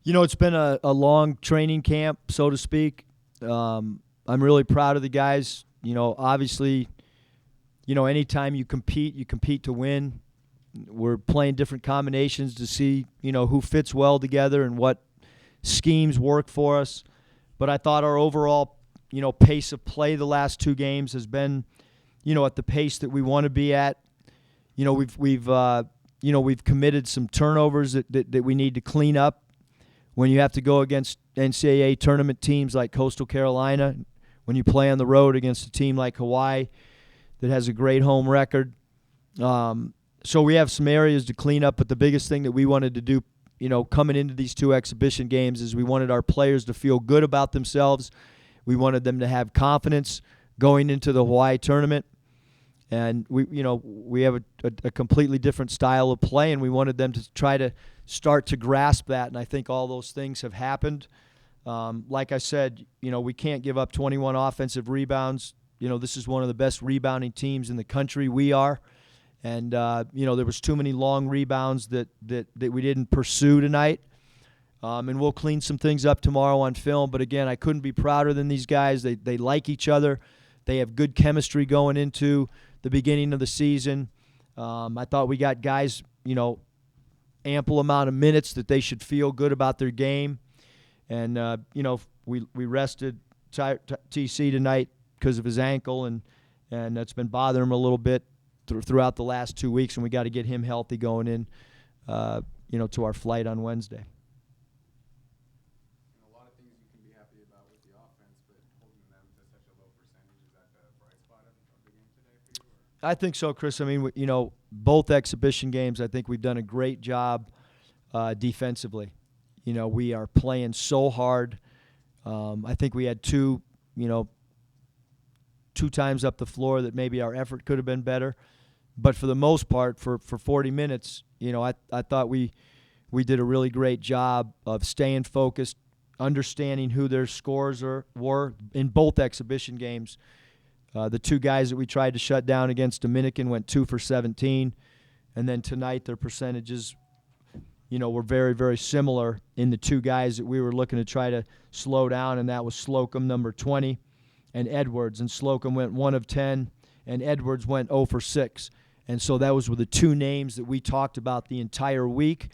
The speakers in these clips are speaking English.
It's been a long training camp, so to speak. I'm really proud of the guys. Obviously, anytime you compete to win. We're playing different combinations to see, who fits well together and what schemes work for us. But I thought our overall, pace of play the last two games has been, at the pace that we want to be at. We've committed some turnovers that we need to clean up. When you have to go against NCAA tournament teams like Coastal Carolina, when you play on the road against a team like Hawaii that has a great home record. So we have some areas to clean up, but the biggest thing that we wanted to do, coming into these two exhibition games is we wanted our players to feel good about themselves. We wanted them to have confidence going into the Hawaii tournament. And we have a completely different style of play, and we wanted them to try to start to grasp that. And I think all those things have happened. Like I said, we can't give up 21 offensive rebounds. This is one of the best rebounding teams in the country. We are. And, there was too many long rebounds that we didn't pursue tonight. And we'll clean some things up tomorrow on film. But, again, I couldn't be prouder than these guys. They like each other. They have good chemistry going into the beginning of the season. I thought we got guys, ample amount of minutes that they should feel good about their game. And, we rested TC tonight because of his ankle, and that's been bothering him a little bit throughout the last 2 weeks, and we got to get him healthy going in, to our flight on Wednesday. A lot of things you can be happy about with the offense, but holding them to such a low percentage, is that the bright spot of the game today for you? I think so, Chris. I mean, both exhibition games, I think we've done a great job defensively. We are playing so hard. I think we had two times up the floor that maybe our effort could have been better. But for the most part, for 40 minutes, I thought we did a really great job of staying focused, understanding who their scores were in both exhibition games. The two guys that we tried to shut down against Dominican went 2 for 17. And then tonight their percentages, were very, very similar in the two guys that we were looking to try to slow down, and that was Slocum, number 20, and Edwards. And Slocum went 1 of 10, and Edwards went 0 for 6. And so those were the two names that we talked about the entire week.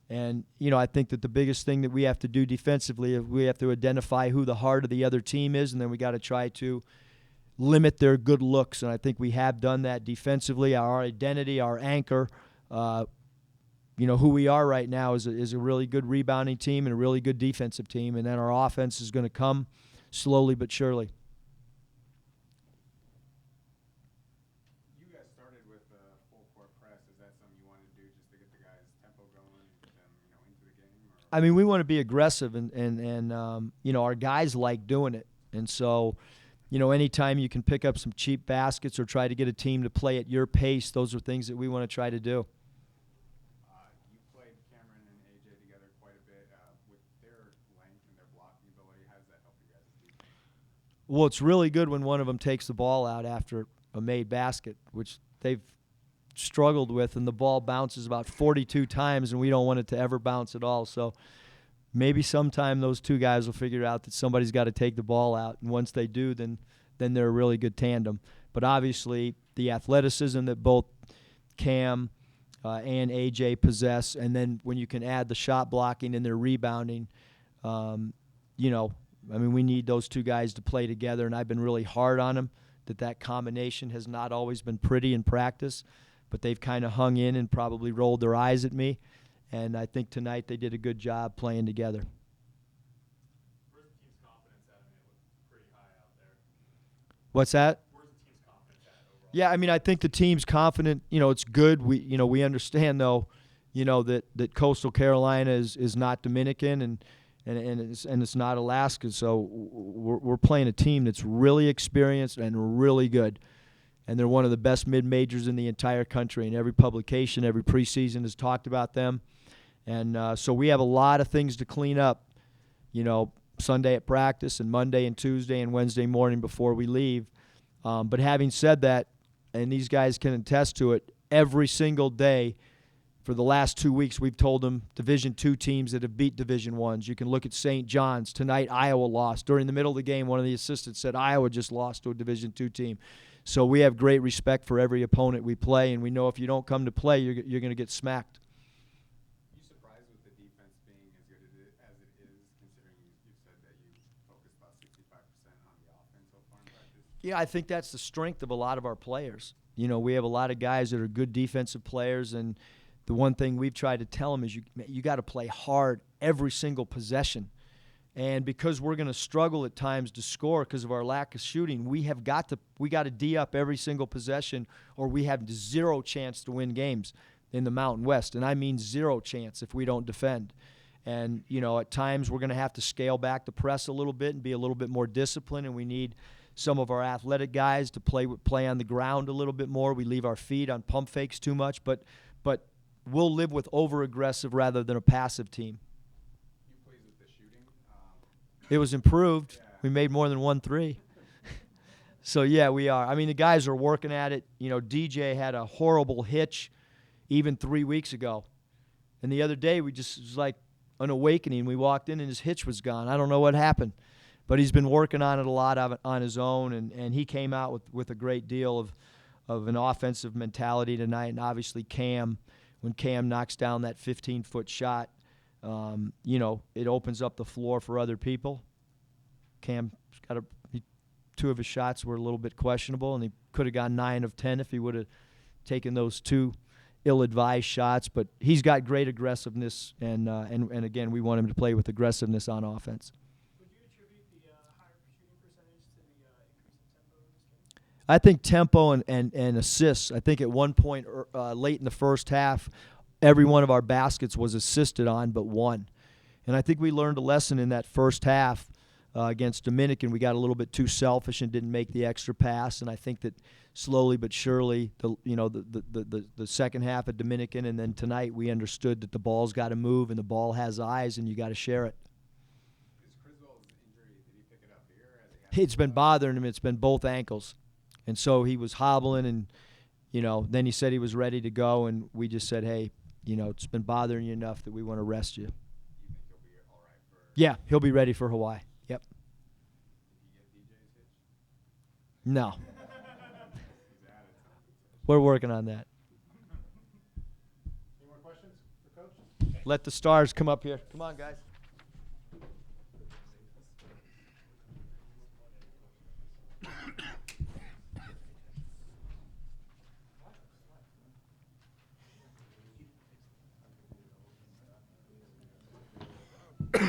And, I think that the biggest thing that we have to do defensively is we have to identify who the heart of the other team is, and then we got to try to limit their good looks. And I think we have done that defensively. Our identity, our anchor, who we are right now is a really good rebounding team and a really good defensive team. And then our offense is going to come slowly but surely. I mean, we want to be aggressive, and our guys like doing it. And so, anytime you can pick up some cheap baskets or try to get a team to play at your pace, those are things that we want to try to do. You played Cameron and AJ together quite a bit. With their length and their blocking ability, how does that help you guys? Well, it's really good when one of them takes the ball out after a made basket, which they've struggled with, and the ball bounces about 42 times, and we don't want it to ever bounce at all. So maybe sometime those two guys will figure out that somebody's got to take the ball out, and once they do, then they're a really good tandem. But obviously the athleticism that both Cam and AJ possess, and then when you can add the shot blocking and their rebounding, we need those two guys to play together, and I've been really hard on them that combination has not always been pretty in practice, but they've kind of hung in and probably rolled their eyes at me. And I think tonight they did a good job playing together. Where's the team's confidence at? I mean, it looked pretty high out there. What's that? Where's the team's confidence at overall? Yeah, I mean, I think the team's confident. It's good. We understand, though, that Coastal Carolina is not Dominican and it's not Alaska. So we're playing a team that's really experienced and really good. And they're one of the best mid-majors in the entire country. And every publication, every preseason has talked about them. And so we have a lot of things to clean up, Sunday at practice and Monday and Tuesday and Wednesday morning before we leave. But having said that, and these guys can attest to it, every single day For the last 2 weeks, we've told them Division II teams that have beat Division I's. You can look at St. John's. Tonight, Iowa lost. During the middle of the game, one of the assistants said Iowa just lost to a Division II team. So we have great respect for every opponent we play, and we know if you don't come to play, you're going to get smacked. You surprised with the defense being as good as it is, considering you said that you focused about 65% on the offense so far in practice? Yeah, I think that's the strength of a lot of our players. You know, we have a lot of guys that are good defensive players, and the one thing we've tried to tell them is you got to play hard every single possession. And because we're going to struggle at times to score because of our lack of shooting, we got to D up every single possession, or we have zero chance to win games in the Mountain West. And I mean zero chance if we don't defend. And, you know, at times we're going to have to scale back the press a little bit and be a little bit more disciplined, and we need some of our athletic guys to play on the ground a little bit more. We leave our feet on pump fakes too much, but we'll live with over-aggressive rather than a passive team. You pleased with the shooting? It was improved. Yeah. We made more than 1 3. So, yeah, we are. I mean, the guys are working at it. You know, DJ had a horrible hitch even 3 weeks ago. And the other day, it was like an awakening. We walked in and his hitch was gone. I don't know what happened. But he's been working on it a lot on his own, and he came out with a great deal of an offensive mentality tonight. And obviously Cam, when Cam knocks down that 15-foot shot, you know, it opens up the floor for other people. Cam's got 2 of his shots were a little bit questionable, and he could have gone 9 of 10 if he would have taken those 2 ill-advised shots. But he's got great aggressiveness, and again, we want him to play with aggressiveness on offense. Would you attribute the higher shooting percentage to the increase in tempo in this game? I think tempo and assists. I think at one point late in the first half, every one of our baskets was assisted on but one. And I think we learned a lesson in that first half against Dominican. We got a little bit too selfish and didn't make the extra pass. And I think that slowly but surely, the second half of Dominican and then tonight, we understood that the ball's got to move and the ball has eyes and you got to share it. Is Criswell's injury, did he pick it up here? Or has he had It's been bothering him. It's been both ankles. And so he was hobbling, and, you know, then he said he was ready to go, and we just said, hey, you know, it's been bothering you enough that we want to rest you. You think he'll be all right for? Yeah, he'll be ready for Hawaii. Yep. Did he get DJ's hitch? No. He's out of time. We're working on that. Any more questions for Coach? Let the stars come up here. Come on, guys. You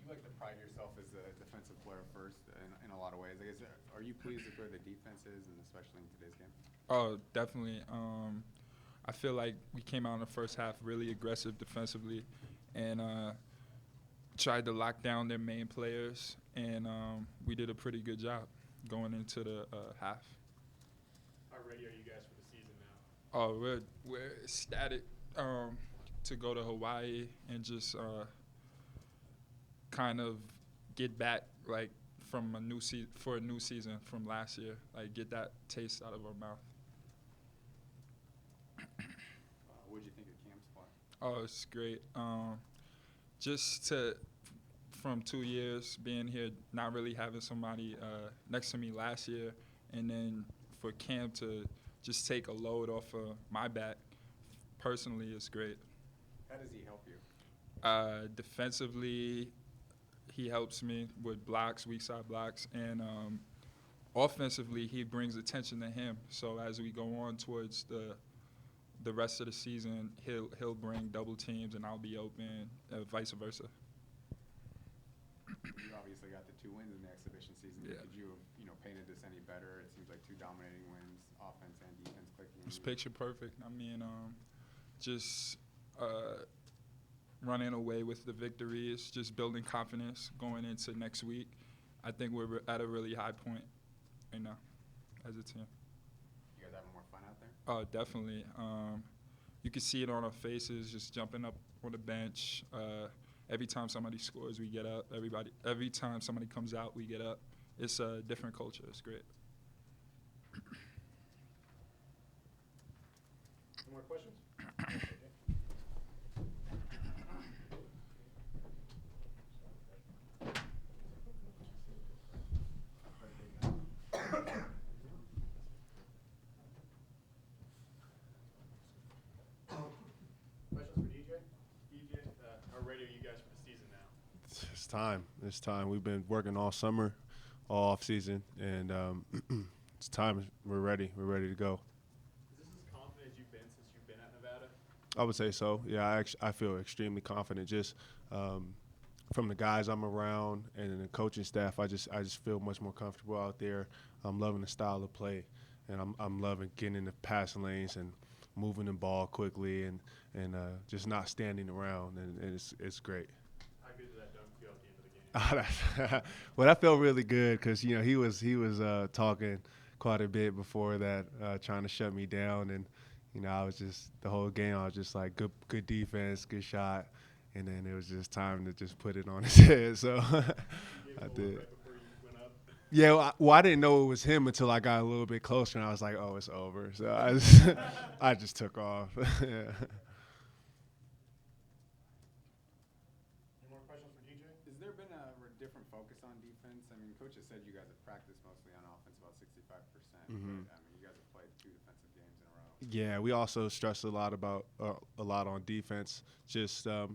like to pride yourself as a defensive player first in a lot of ways. I guess, are you pleased with where the defense is, and especially in today's game? Oh, definitely. I feel like we came out in the first half really aggressive defensively and tried to lock down their main players, and we did a pretty good job going into the half. How ready are you guys for the season now? Oh, we're ecstatic to go to Hawaii and just kind of get back like from for a new season from last year, like get that taste out of our mouth. What did you think of Cam's play? Oh, it's great. Just from 2 years being here, not really having somebody next to me last year, and then for Cam to just take a load off of my back, personally, it's great. How does he help you? Defensively, he helps me with blocks, weak side blocks, and offensively, he brings attention to him. So as we go on towards the rest of the season, he'll bring double teams, and I'll be open, vice versa. You obviously got the 2 wins in the exhibition season. Yeah. Could you have painted this any better? It seems like 2 dominating wins, offense and defense clicking. It's picture perfect. I mean, just running away with the victories, just building confidence going into next week. I think we're at a really high point right now as a team. You guys having more fun out there? Oh, definitely. You can see it on our faces, just jumping up on the bench. Every time somebody scores, we get up. Every time somebody comes out, we get up. It's a different culture. It's great. more questions? Questions for DJ? DJ, how ready are you guys for the season now? It's time. It's time. We've been working all summer, all off season, and it's time. We're ready. We're ready to go. Is this as confident as you've been since you've been at Nevada? I would say so. Yeah, I feel extremely confident. Just from the guys I'm around and the coaching staff, I just feel much more comfortable out there. I'm loving the style of play, and I'm loving getting in the passing lanes and moving the ball quickly and just not standing around, and it's great. How good did that dunk feel at the end of the game? Well, that felt really good because he was talking quite a bit before that, trying to shut me down, and I was just the whole game I was just like good defense, good shot, and then it was just time to just put it on his head. So I did. Right before you went up? Yeah, well, I didn't know it was him until I got a little bit closer, and I was like, oh, it's over. So I just took off. Yeah. Any more questions for DJ? Has there been a different focus on defense? I mean, Coach has said you guys have practiced mostly on offense about 65%. Mhm. But, I mean, you guys have played 2 defensive games in a row. Yeah, we also stress a lot on defense. Just the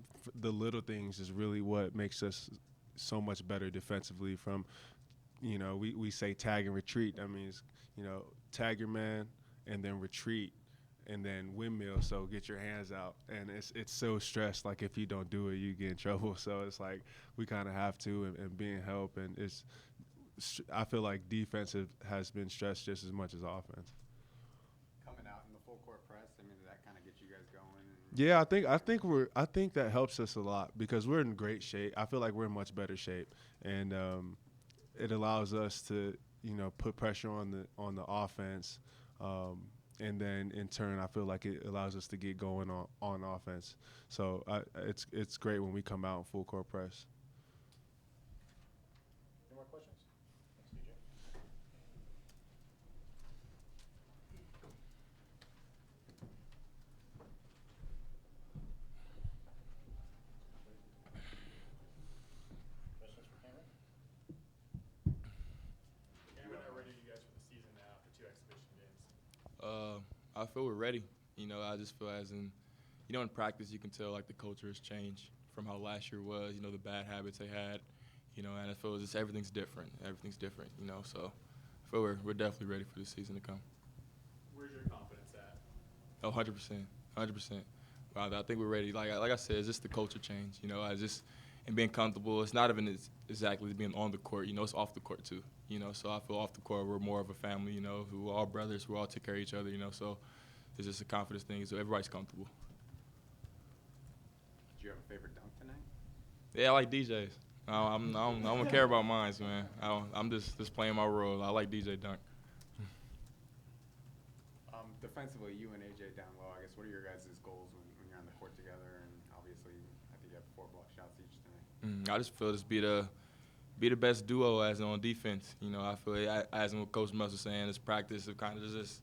little things is really what makes us so much better defensively. From we say tag and retreat. That means tag your man and then retreat and then windmill. So get your hands out, and it's so stressed. Like if you don't do it, you get in trouble. So it's like we kind of have to and being help. And I feel like defensive has been stressed just as much as offense. Coming out in the full court press, I mean, did that kind of get you guys going? Yeah, I think that helps us a lot because we're in great shape. I feel like we're in much better shape, and it allows us to put pressure on the offense, and then in turn I feel like it allows us to get going on offense. So it's great when we come out in full court press. Any more questions? Thanks, DJ. Questions for Cameron? Cameron, how ready are you guys for the season now after 2 exhibition games? I feel we're ready. I just feel as in practice you can tell like the culture has changed from how last year was. The bad habits they had. And I feel just everything's different. Everything's different. So I feel we're definitely ready for the season to come. Where's your confidence at? Oh, 100%, 100%. I think we're ready. Like I said, it's just the culture change. And being comfortable. It's not even exactly being on the court. It's off the court too. So I feel off the court we're more of a family. Who are all brothers. We all take care of each other. So it's just a confidence thing. So everybody's comfortable. Did you have a favorite dunk tonight? Yeah, I like DJs. I don't care about mine, man. I'm just playing my role. I like DJ dunk. Defensively, you and AJ down low, I guess, what are your guys' goals when you're on the court together? And obviously, I think you have 4 block shots each tonight. I just feel just be the best duo as on defense. I feel as what Coach Musselman was saying, it's practice of kind of just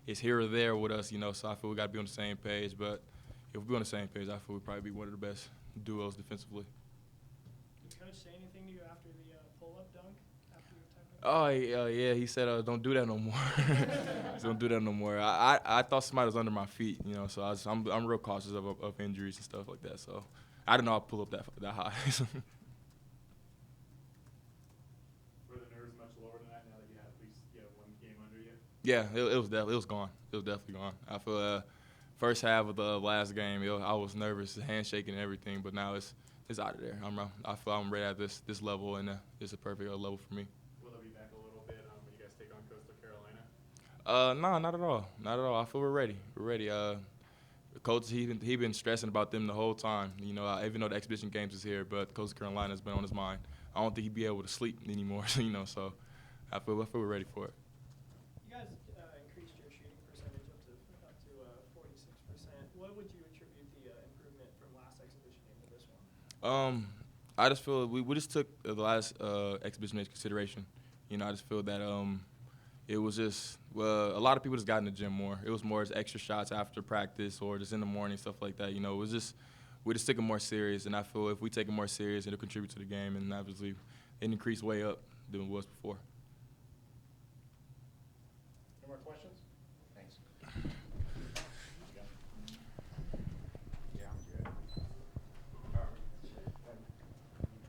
it's here or there with us. So I feel we got to be on the same page. But if we're on the same page, I feel we'd probably be one of the best duos defensively. Did Coach say anything to you after the pull-up dunk? After your time? Oh, yeah. He said, don't do that no more. Don't do that no more. I thought somebody was under my feet, so I'm real cautious of injuries and stuff like that. So I didn't know I'd pull up that high. Were the nerves much lower tonight now that you have at least 1 game under you? Yeah, it was gone. It was definitely gone. I feel first half of the last game, I was nervous, handshaking and everything, but now it's out of there. I feel I'm ready at this level, and it's a perfect level for me. Will it be back a little bit when you guys take on Coastal Carolina? No, not at all. Not at all. I feel we're ready. We're ready. The coach, he been stressing about them the whole time. Even though the exhibition games is here, but Coastal Carolina has been on his mind. I don't think he'd be able to sleep anymore. So I feel we're ready for it. You guys increased your shooting percentage up to 46%. What would you attribute the improvement from last exhibition game to this one? I just feel we just took the last exhibition into consideration. I just feel that it was just, well, a lot of people just got in the gym more. It was more as extra shots after practice or just in the morning, stuff like that. You know, it was just, we just took it more serious. And I feel if we take it more serious, it'll contribute to the game. And obviously, it increased way up than it was before. Any more questions?